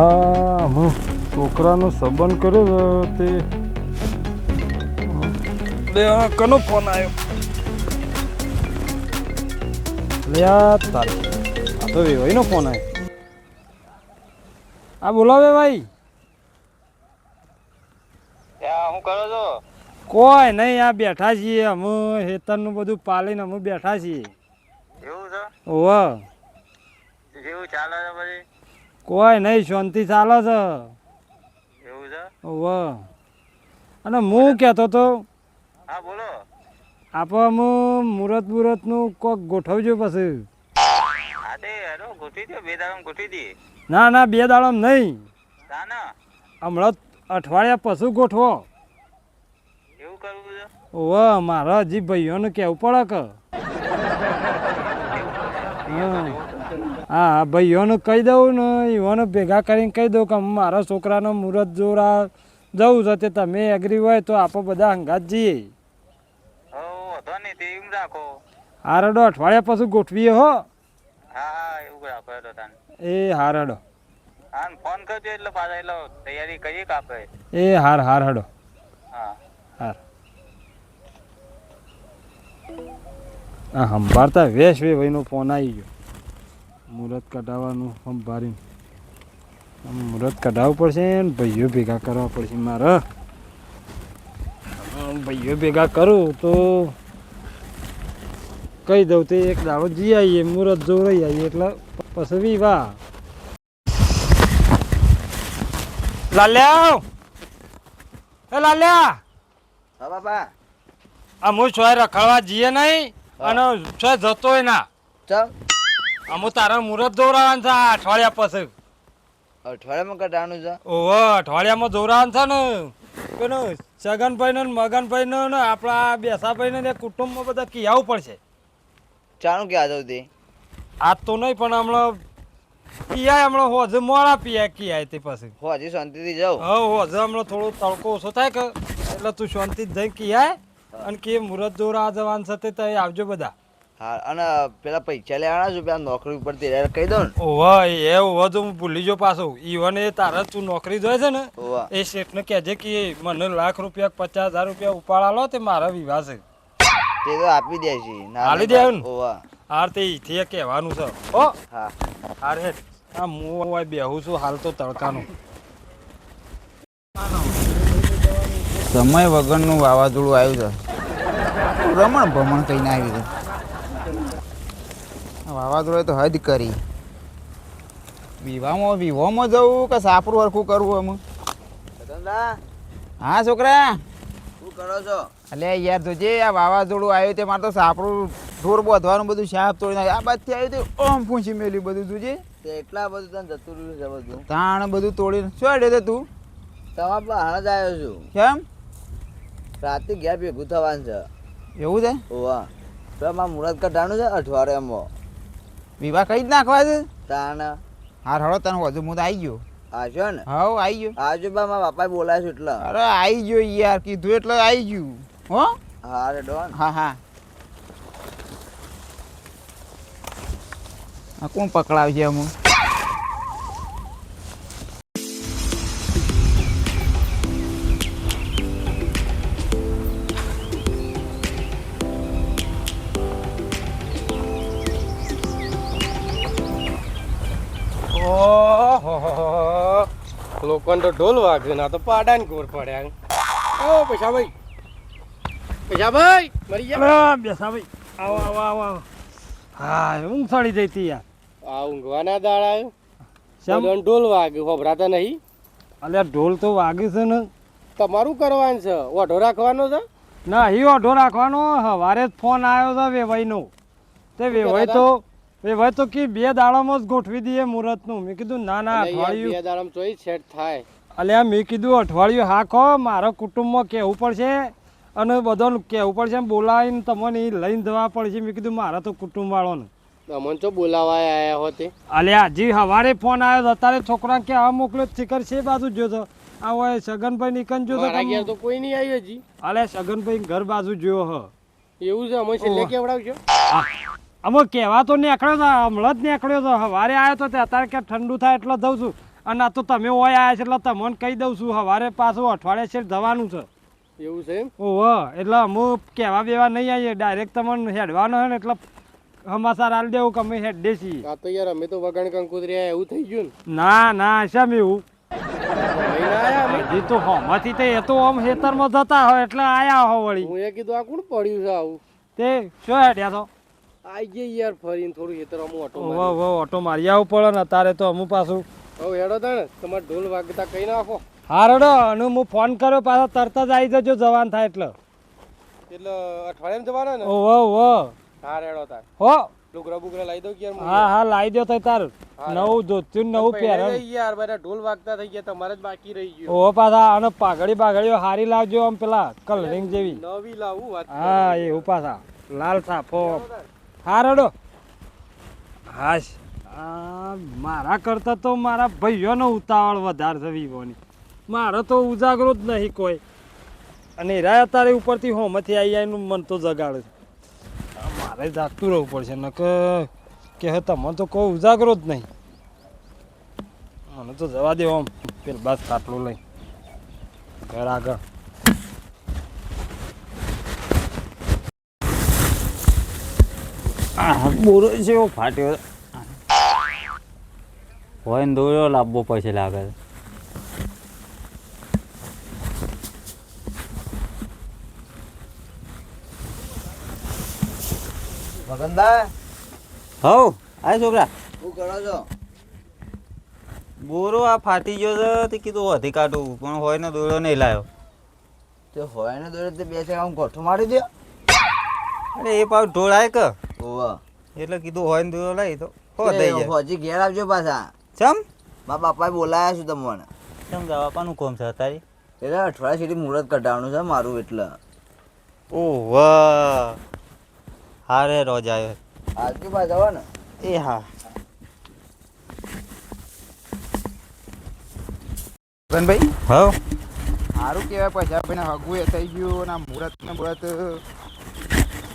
હા હું છોકરાનો સંબંધ કર્યો તે લે આ કનો ફોન આવ્યો લે આ તારે આ તો વેવાઈનો ફોન આવ્યો આ બોલાવે ભાઈ હું કરો છો? કોઈ નહીં આ બેઠા છીએ અમે હેતરનું બધું પાલીને અમે બેઠા છીએ. એવું છે? ઓવે જેવું ચાલે છે પછી? કોઈ નહીં શાંતિ ચાલે છે. એવું છે? ઓવે અને હું કહેતો તો હા બોલો. આપણે અમે મુહૂર્તનું કોક ગોઠવજો પછી. હા તે હેડો ગોઠવી દો, 2 દાડમ ગોઠવી દઈએ. ના 2 દાડમ નહીં, ના ના હમણાં અઠવાડિયા પછી ગોઠવો. એવું કરવું છે? ઓવે મારા હજી ભાઈઓને કહેવું પડે કે હા ભાઈઓને કહી દઉં ને એઓને ભેગા કરીને કહી દઉં કે મારા છોકરાનો મુહૂર્ત જોરા જવું છે તે તમે એગ્રી હોય તો આપણે બધા હંગાત જઈએ. વાંધો નહીં, તે એમ રાખો. હારડો અઠવાડિયા પછી ગોઠવીએ હો. હા એવું રાખો હેડો તાન. એ હારડો. હા ફોન કરજો એટલે પાછા એટલે તૈયારી કરીએ કે આપણે. એ હાર હડો. હા હાર આ સંભાળતા વેશ ભાઈનો ફોન આવી ગયો. મુહૂર્ત કઢાવવાનું સંભાળીને મુહૂર્ત કઢાવવું પડશે ને ભાઈઓ ભેગા કરવા પડશે મારે. ભાઈઓ ભેગા કરું તો કહી દઉં તે એક દાડો જી આવીએ મુહૂર્ત જોઈ આવીએ એટલે પછી વિવાહ. લાલ્યા એ લાલ્યા હા બાપા. આ હું છો રખડવા જઈએ નહીં અને છો જતોય ના. ચમ અમુ તારા મુહૂર્ત દોરાવાનું છે આ અઠવાડિયા પછી. અઠવાડિયામાં કટાવાનું છે? ઓહો અઠવાડિયામાં દોરાવાનું છે ને પેલો સગનભાઈ ને મગનભાઈ ને આપણા બેસાભાઈ ને કુટુંબમાં બધા કિયાવું પડશે. ચાણું ક્યાં જવું તે? આજ તો નહીં પણ હમણાં પીયાય હમણાં હોજ મોડા પીયા કિયાય તે પછી. હજી શાંતિથી જાઉં? હા હોજ હમણાં થોડો તડકો ઓછો થાય કે એટલે તું શાંતિ જઈ કિયાય અને કે મુહૂર્ત દોરા જવાનું છે તે તઈ આવજો બધા. હા અને પેલા પૈસા લેવાના છું પેલા નોકરી ઉપર તે કહી દો ને. ઓવા એ ઓવા તો હું ભૂલી જો પાછો ઈવન એ તારા તું નોકરી જોઈ છે ને ઓવા એ શેઠને કહેજે કે મને ₹1,00,000 50,000 રૂપિયા ઉપાડાલો તે મારા વિવાહ છે તે તો આપી દે છે. હાલી દેવું ને? ઓવા હાર તે ઈથી કહેવાનું છે. ઓ હા હાર હેઠ આ હું બેહું છું હાલ તો તડકાનું. સમય વગરનું વાવાઝોડું આવ્યું છે. રમણ ભમણ કહીને આવ્યું છે વાવાઝોડે તો હદ કરી. વિવાહમાં જવું કે સાપરું હરખું કરવું એમ? હા છોકરા શું કરો છો? અલે યાર જોજે આ વાવાઝોડું આવ્યું તે મારે તો સાપરું ઢોર બોધવાનું બધું શાપ તોડી નાખ્યું. આ બાજુથી આવ્યું તે ઓમ પૂછી મેલ્યું બધું જોજે. એટલા બધું તને જતું રહ્યું છે બધું? તાણ બધું તોડીને શું અડે તે તું? તમારા પર હાલ જ આવ્યો છું. કેમ? રાતે ઘેર ભેગું થવાનું છે. એવું છે? ઓવા પેલા મારા મુહૂર્ત કઢાવાનું છે અઠવાડિયામાં. વિવાહ કઈ જ નાખવા છે? તાણ હાર હળો તને હજુ હું તો આવી ગયો. આવશો ને? હવ આવી ગયો. આવજો બા મારા બાપાએ બોલાય છે એટલે. અરે આવી ગયો યાર, કીધું એટલે આવી ગયું. હો હા રે ડોન. હા હા. આ કોણ પકડાવશે અમુક? ઓહો લોકોને તો ઢોલ વાગે ના તો પાડાને ગોર પડ્યા. ઓ પૈસાભાઈ મરી ગયા. બેસાભાઈ આવો આવો આવો આવો. હા ઊંઘ સડી જઈ હતી યાર. આ ઊંઘવાના દાડા શેમ? ઢોલ વાગે ખબરાતા નહીં. અલ્યા ઢોલ તો વાગે છે ને. તમારું કરવાનું છે, ઓઢો રાખવાનો છે. ના ઈ ઓઢો રાખવાનો. સવારે જ ફોન આવ્યો છે વેવાઈનો. તે વેવાઈ તો કે 2 દાડામાં જ ગોઠવી દઈએ મુહૂર્તનું. મેં કીધું ના અઠવાડિયું. 2 દાડામાં ચોઈ સેટ થાય. અલ્યા મેં કીધું અઠવાડિયું હા કહો મારા કુટુંબમાં કહેવું પડશે અને બધાને કહેવું પડશે બોલાવીને તમને લઈને જવા પડશે. મેં કીધું મારા તો કુટુંબ વાળોને અમન તો બોલાવા આયા હોતે. અલ્યા હજી સવારે ફોન આવ્યો અત્યારે છોકરા કે આ મોકલ્યો શિખર છે બાજુ જોતો આ હોય સગનભાઈ નીકન જોતો. મારા ઘેર તો કોઈ નહીં આવ્યું હજી. અલ્યા સગનભાઈ ઘર બાજુ જોયો હ. એવું છે? અમે છેલ્લે કેવડાવજો. અમે કહેવા તો નીકળ્યો હતો, હમણાં જ નીકળ્યો હતો. સવારે આવ્યો તો તે અત્યારે કે ઠંડુ થાય એટલે જઉં છું. અને આ તો તમે ઓય આવ્યા છે એટલે તમને કહી દઉં છું સવારે પાછું અઠવાડિયે છે જવાનું છે એવું છે એમ ઓહો એટલે અમુક કહેવા બેવા નહીં આવીએ ડાયરેક્ટ તમને હેડવાનો હોય ને એટલે સમાચાર આલી દેવું કે અમે હેડે છીએ આ તો યાર અમે તો વગણ કંકુતરી એવું થઈ ગયું ના ના શેમ એવું ને મહિના આયા અમે હજી તો હોમાંથી તે એ તો આમ ખેતરમાં જતા હોય એટલે આયા હો વળી હું એ કીધું આ કોણ પડ્યું છે આવું તે શું હેડ્યા તો આઈ જઈએ યાર ફરીને થોડું ખેતર અમુક ઓટો ઓહો ઓહો ઓટો મારી આવવું પડે ને અત્યારે તો અમુક પાછું હવે હેડો તાણે તમારે ઢોલ વાગતા કઈ નાખો હારડો અને હું ફોન કર્યો પાછો તરત જ આવી જજો જવાન થાય એટલે એટલે અઠવાડિયામાં જવાના ને ઓહો ઓહો હા હેડો તાર હો લુગરા બુગરા લાવી દઉં કે યાર હા હા લાવી દો તો તાર નવું જોતું નવું પહેરે યાર બધા ઢોલ વાગતા થઈ ગયા તમારે જ બાકી રહી ગયું ઓહો પાછા અને પાઘડી બાઘડીઓ હારી લાવજો આમ પેલા કલરિંગ જેવી નવી લાવું વાત હા એવું પાછા લાલ સાફો હારડો હાશ આ મારા કરતા તો મારા ભાઈઓનો ઉતાવળ વધારે છે વિવોની મારે તો ઉજાગરો જ નહીં કોઈ અને એરા અત્યારે ઉપરથી હોમથી આવી આવીને મન તો જગાડે છે મારે જાગતું રહેવું પડશે કે તમને તો કોઈ ઉજાગરો જ નહીં મને તો જવા દે આમ પેલ બસ ખાટલું લઈ ઘર આગળ બોરો છે એવો ફાટ્યો હોય ને દોડ્યો લાવવો પડશે લાગે મગનદા હવ આ છોકરા શું કરો છો? બોરો આ ફાટી ગયો છે તે કીધું વધી કાઢું પણ હોય ને દોડ્યો નહીં લાવ્યો તે હોય ને દોડે તે બે છે આમ ગોઠો મારી દે. અરે એ પાછું ઢોળાય કે ઓવા એટલે કીધું હોય ને દોડ્યો લાવી તો હો થઈ જાય હજી ઘેર આવજો પાછા. ચમ મારા બાપાએ બોલાયા છું તમને. ચમ બાપાનું કોમ છે તારી એટલે અઠવાડિયા સુધી મુહૂર્ત કઢાવવાનું છે મારું એટલે. ઓહ વાહ હારે રોજ આવ્યો આજુ પાછા આવો ને. એ હા ભાઈ હવ સારું કહેવાય પછી આપણે હગું એ થઈ ગયું ને મુહૂર્ત ને મુહૂર્ત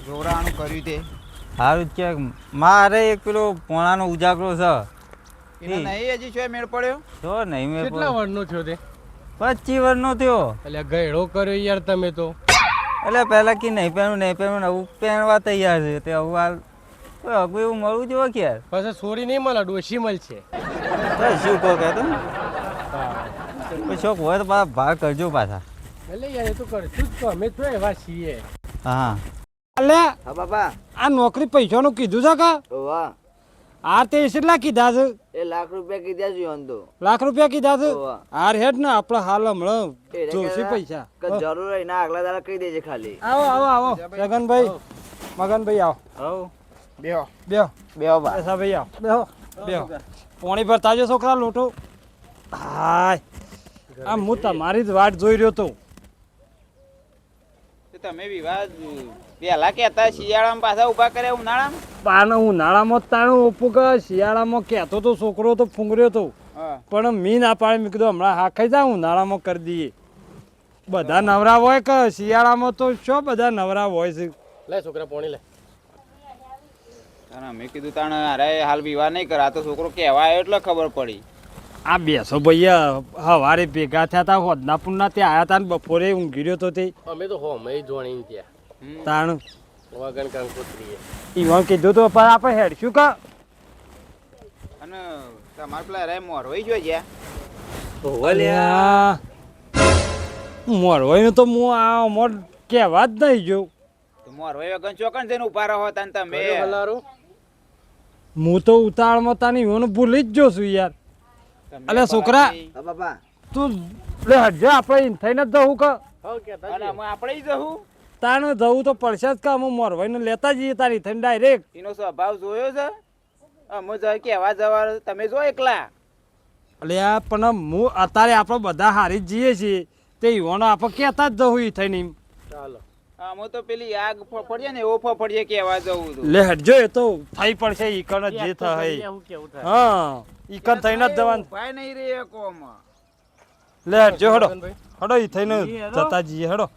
જોરાનું કર્યું તે સારું જ કે મારે એક પેલો પોણાનો ઉજાગરો છે એને નહીં હજી શું મેળ પડ્યો જો નહીં મેં કેટલા વર્ષનો થયો તે 25 વર્ષનો થયો એટલે ગયડો કર્યો યાર તમે તો એટલે પહેલાં કે નહીં પહેરવું નવું પહેરવા તૈયાર છે તે હવે હાલ કોઈ હગું એવું મળવું જોઈએ કે યાર પછી સોરી નહીં મળે ડોશી મળશે બસ શું કહો કહેતો કોઈ શોખ હોય તો પાછા ભાગ કરજો પાછા એટલે યાર એ તો કરશું જ તો અમે તો એવા છીએ હા અલે હા બાપા. આ નોકરી પૈસાનું કીધું છે કે ઓવા આ તે કેટલા કીધા છે એ લાખ રૂપિયા કીધા છે એમ તો. લાખ રૂપિયા કીધા છે ઓવા. હાર હેડ ને આપણે હાલ હમણાં એને જોશી કહેતા પૈસા કે જરૂર હોય ના આગલા દાડા કહી દેજે ખાલી. આવો આવો આવો જગનભાઈ મગનભાઈ આવો હવ બેહો બેહો બેહો બા એસા ભાઈ આવો બેહો બેહો પોણી ભરતા જો છોકરા લોટો હાય આ હું તમારી જ વાટ જોઈ રહ્યો તો તમે વિવાહ પહેલા કહેતા શિયાળામાં પાછા ઊભા કર્યા ઉનાળામાં પાન ઉનાળામાં તાણું ઓપું કે શિયાળામાં કહેતો તો છોકરો તો ફૂંગર્યો તો હા પણ મી ના પાડે મેં કીધું હમણાં હા ખાઈ જા ઉનાળામાં કરી દઈએ બધા નવરા હોય કે શિયાળામાં તો શું બધા નવરા હોય છે લે છોકરા પોણી લે મેં કીધું તાણે અરે હાલ વિવાહ નહીં કરા તો છોકરો કહેવા આવ્યો એટલે ખબર પડી આ બેસો ભૈયા હવારે ભેગા થયા હતા હોદનાપુરના ત્યાં આવ્યા હતા ને બપોરે ઊંઘી રહ્યો તો તે અમે તો હોમે જોણી ત્યાં તાણ વગણ કંકોત્રીએ ઈવન કીધું તો પણ આપણે હેડશું કા અને તમારે પેલા અરે મોરવાઈ જો જ્યાં મોરવાઈ તો હું આ મોર કહેવા જ નહીં જો મોરવાઈ વગર ચોકન જઈને ઉભા રહો તા ને તમે હલારું હું તો ઉતાળમાં તાની ઈવન ભૂલી જ જો છું યાર અલે છોકરા હા બાપા. તું લે હજે આપણે થઈને જ જવું કે હા કેતા અને અમે આપણે જવું તાને જવું તો પડશે જ કે અમે મોરવાઈને લેતા જઈએ તારી થઈને ડાયરેક્ટ એનો સ્વભાવ જોયો છે અમે જાય કહેવા જવા તમે જો એકલા એટલે આ પણ હું અત્યારે આપણે બધા હારી જ જઈએ છીએ તે ઈવોનો આપણે કહેતા જ જવું ઈ થઈને એમ. ચાલો અમે તો પેલી આગ ફફડીએ ને એવો ફફડીએ કહેવા જવું તો લે હટજો એ તો થઈ પડશે ઈકણ જ જે થાય હું કેવું થાય હા ઈકણ થઈને જ જવાનું ઉપાય નહીં રે કોમ લે હટજો હડો હડો ઈ થઈને જતા જઈએ હડો